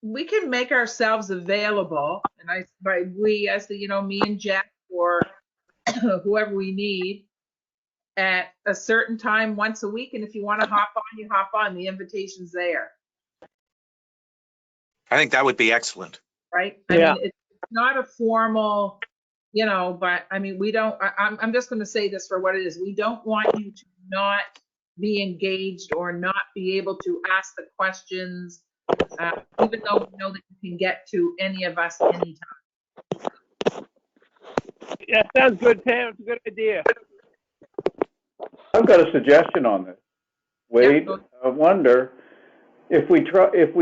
We can make ourselves available, and by we, as the, me and Jeff or whoever we need, at a certain time once a week. And if you want to hop on, you hop on. The invitation's there. I think that would be excellent. Right? Yeah. I mean, it's not a formal, but I mean, I'm just going to say this for what it is. We don't want you to not be engaged or not be able to ask the questions, even though we know that you can get to any of us anytime. Yeah, sounds good, Pam. It's a good idea. I've got a suggestion on this. Wade, I wonder if we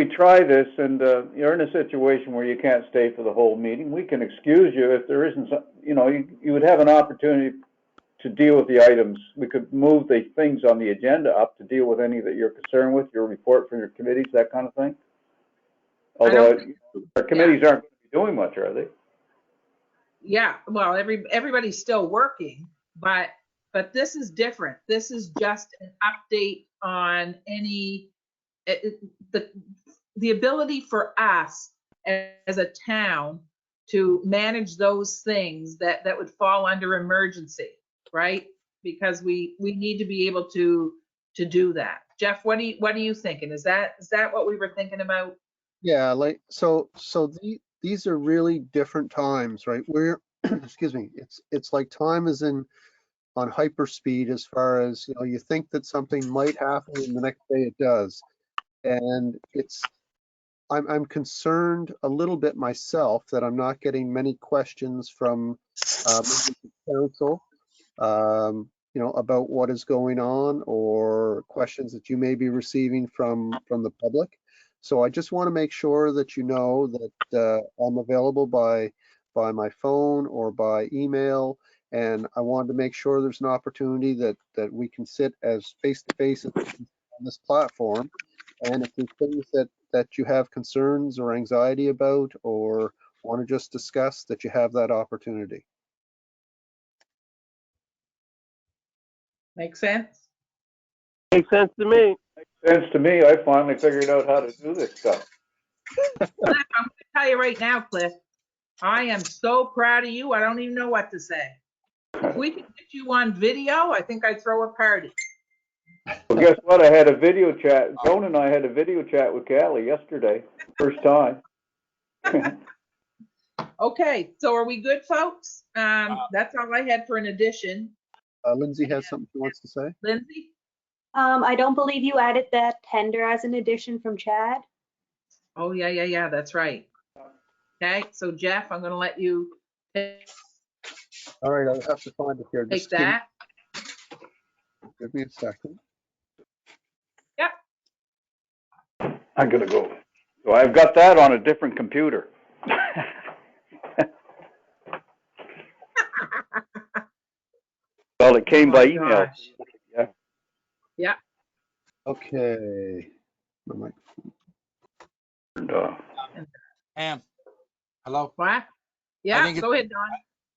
try this and you're in a situation where you can't stay for the whole meeting, we can excuse you if there isn't some, you would have an opportunity to deal with the items. We could move the things on the agenda up to deal with any that you're concerned with, your report from your committees, that kind of thing. Although our committees aren't going to be doing much, are they? Yeah, well, everybody's still working, but this is different. This is just an update on the ability for us as a town to manage those things that would fall under emergency, right? Because we need to be able to do that. Jeff, what are you thinking? Is that what we were thinking about? Yeah, these are really different times, right? We're excuse me, it's like time is on hyperspeed as far as, you think that something might happen and the next day it does. And I'm concerned a little bit myself that I'm not getting many questions from members of council, about what is going on, or questions that you may be receiving from the public. So I just want to make sure that that I'm available by my phone or by email, And I wanted to make sure there's an opportunity that we can sit as face-to-face on this platform. And if there's things that you have concerns or anxiety about or want to just discuss, that you have that opportunity. Make sense? Makes sense to me. Sense to me, I finally figured out how to do this stuff. Cliff, I'm going to tell you right now, Cliff, I am so proud of you. I don't even know what to say. If we could get you on video, I think I'd throw a party. Well, guess what? I had a video chat. Joan and I had a video chat with Callie yesterday, first time. Okay, so are we good, folks? That's all I had for an addition. Lindsay has something she wants to say. Lindsay? I don't believe you added that tender as an addition from Chad. Oh, yeah, that's right. Okay, so Jeff, I'm gonna let you All right, I'll have to find it here. take Just that. give me a second. Yep. I'm gonna go. So I've got that on a different computer. Well, it came by email. Gosh. Yeah. Yeah. Okay. And, Pam, hello. What? Yeah, think go ahead, Don.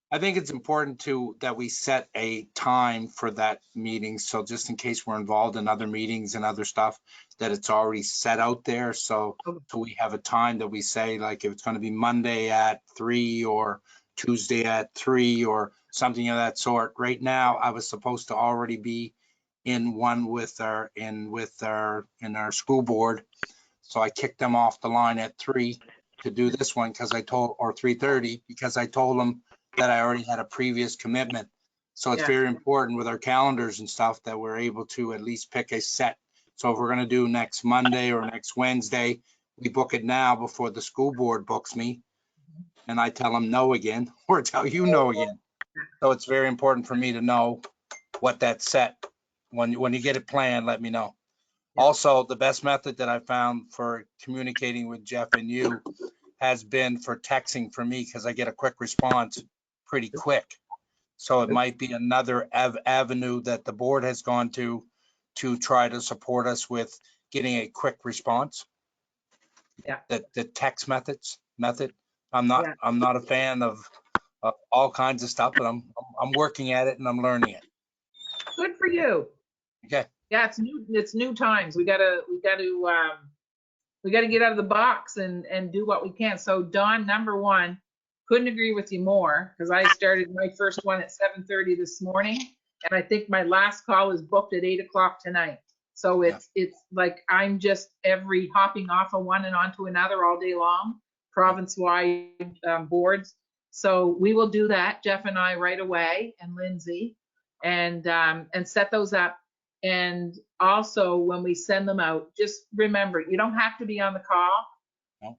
I think it's important that we set a time for that meeting. So just in case we're involved in other meetings and other stuff, that it's already set out there. So we have a time that we say, like if it's going to be Monday at 3 or Tuesday at 3 or something of that sort. Right now, I was supposed to already be in one with our school board. So I kicked them off the line at 3 to do this one or 3:30 because I told them that I already had a previous commitment. So it's very important with our calendars and stuff that we're able to at least pick a set. So if we're going to do next Monday or next Wednesday, we book it now before the school board books me. And I tell them no again, or tell you no again. So it's very important for me to know what that's set. When you get it planned, let me know. Also, the best method that I found for communicating with Jeff and you has been for texting for me because I get a quick response pretty quick. So it might be another avenue that the board has gone to try to support us with getting a quick response. Yeah. The text method. I'm not a fan of all kinds of stuff, but I'm working at it and I'm learning it. Good for you. Okay. Yeah, it's new times. We gotta get out of the box and do what we can. So Don, number one, couldn't agree with you more because I started my first one at 7:30 this morning, and I think my last call is booked at 8 o'clock tonight. So it's like I'm just hopping off of one and onto another all day long, province-wide boards. So we will do that, Jeff and I, right away, and Lindsay, and set those up. And also, when we send them out, just remember, you don't have to be on the call.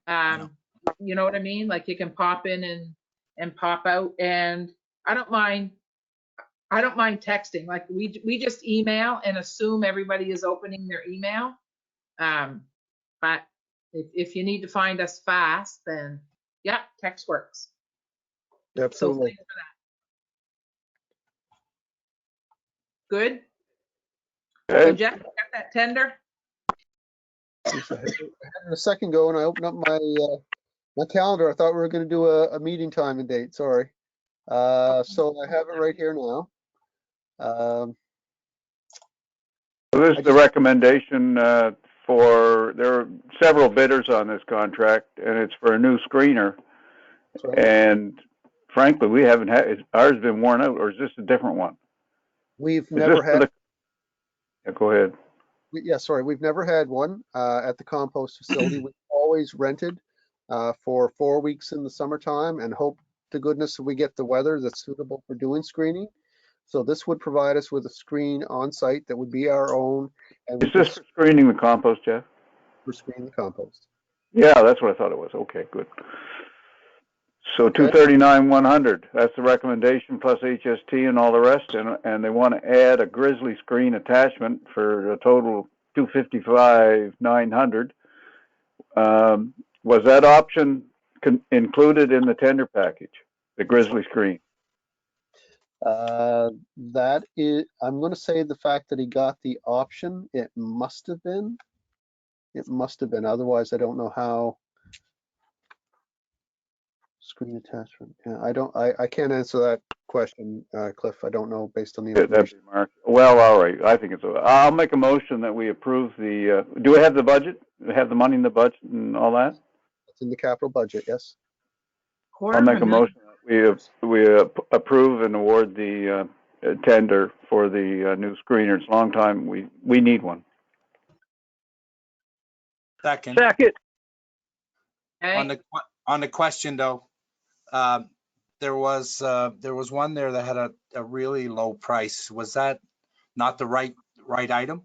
No. You know what I mean? Like you can pop in and pop out. And I don't mind texting. Like we just email and assume everybody is opening their email. But if you need to find us fast, then yeah, text works. Absolutely. So thanks for that. Good. Okay. So Jeff, you got that tender? I had a second go and I opened up my calendar. I thought we were going to do a meeting time and date. Sorry. So I have it right here now. So this is the recommendation there are several bidders on this contract, and it's for a new screener. Right. And frankly, we haven't had ours been worn out, or is this a different one? We've never had. Yeah, go ahead. We've never had one at the compost facility. We've always rented for 4 weeks in the summertime and hope to goodness we get the weather that's suitable for doing screening. So this would provide us with a screen on site that would be our own. And Is this for screening the compost, Jeff? For screening the compost. Yeah, that's what I thought it was. Okay, good. So 239,100. That's the recommendation plus HST and all the rest, and they want to add a grizzly screen attachment for a total 255,900. Was that option included in the tender package, the grizzly screen? That is, I'm going to say the fact that he got the option, it must have been. It must have been. Otherwise, I don't know how. Screen attachment. Yeah, I can't answer that question, Cliff. I don't know based on the That'd information. be Mark. Well, all right. I think I'll make a motion that we approve the, do we have the budget? Do we have the money in the budget and all that? It's in the capital budget, yes. I'll make a motion that we approve and award the tender for the new screener. It's a long time. We need one. Second. Second. Okay. On the question though, there was one there that had a really low price. Was that not the right item?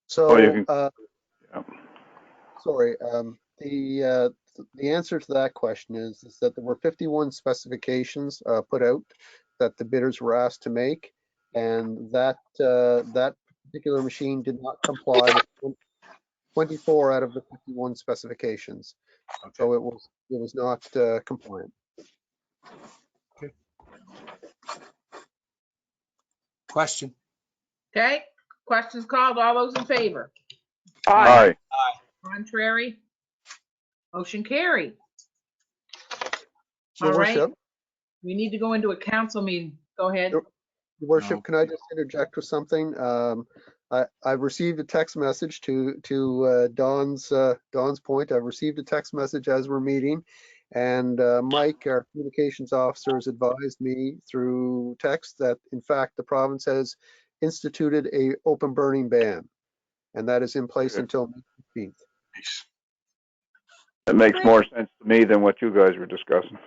So, you can, yeah. sorry, the answer to that question is that there were 51 specifications put out that the bidders were asked to make, and that particular machine did not comply with 24 out of the 51 specifications. Okay. So it was not compliant. Okay. Question. Okay, questions called. All those in favor? Aye. Contrary? Motion carried. Your All right, Worship, we need to go into a council meeting. Go ahead. Your Worship, No. can I just interject with something? I've received a text message to Don's point. I've received a text message as we're meeting, and Mike, our communications officer, has advised me through text that in fact the province has instituted a open burning ban, and that is in place Good. until May 15th. That makes more sense to me than what you guys were discussing.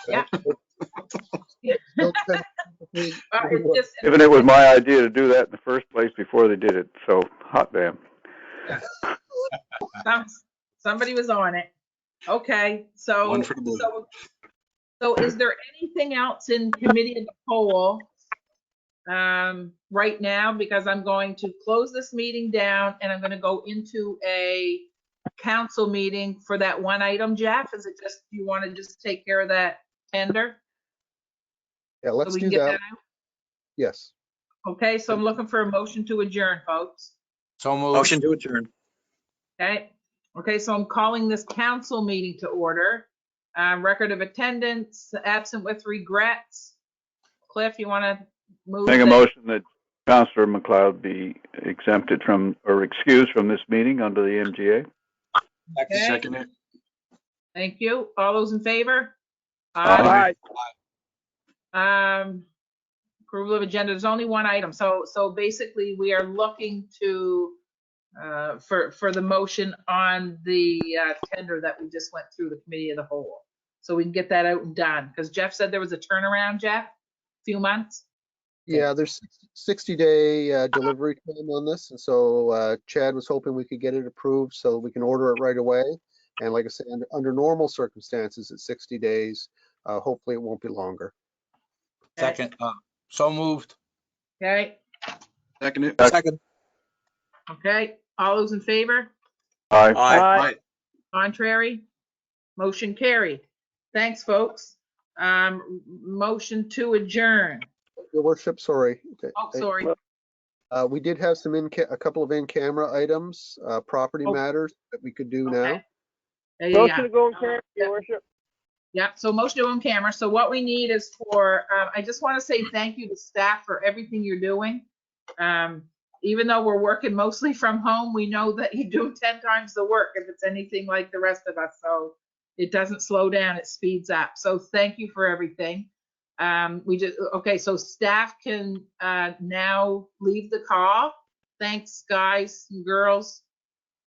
Yeah. Still depends It's just, Given it was my idea to do that in the first place before they did it, so hot damn. somebody was on it. Okay, so, One for the blue. so is there anything else in committee of the whole right now? Because I'm going to close this meeting down and I'm going to go into a council meeting for that one item. Jeff, is it just, you want to just take care of that tender? Yeah, So let's we do can get that. that out? Yes. Okay, so I'm looking for a motion to adjourn, folks. So moved. Motion to adjourn. Okay, so I'm calling this council meeting to order. Record of attendance, absent with regrets. Cliff, you want to move? Make a motion that Councillor McLeod be exempted from, or excused from this meeting under the MGA. Okay. Second it. Thank you. All those in favor? Aye. Approval of agenda. There's only one item. So basically we are looking to, for the motion on the tender that we just went through the committee of the whole. So we can get that out and done. Because Jeff said there was a turnaround, Jeff, few months. Yeah, there's 60-day delivery time on this, and so Chad was hoping we could get it approved so we can order it right away. And like I said, under normal circumstances, it's 60 days. Hopefully, it won't be longer. Second. So moved. Okay. Second it. Second. Okay. All those in favor? Aye. Aye. Contrary? Motion carried. Thanks, folks. Motion to adjourn. Your Worship, sorry. Oh, sorry. We did have some a couple of in-camera items, property matters that we could do now. Motion to go in camera, Your Worship. Yeah, so motion to on camera. So what we need is for, I just want to say thank you to staff for everything you're doing. Even though we're working mostly from home, we know that you do 10 times the work if it's anything like the rest of us. So it doesn't slow down, it speeds up. So thank you for everything. Okay, so staff can now leave the call. Thanks, guys and girls.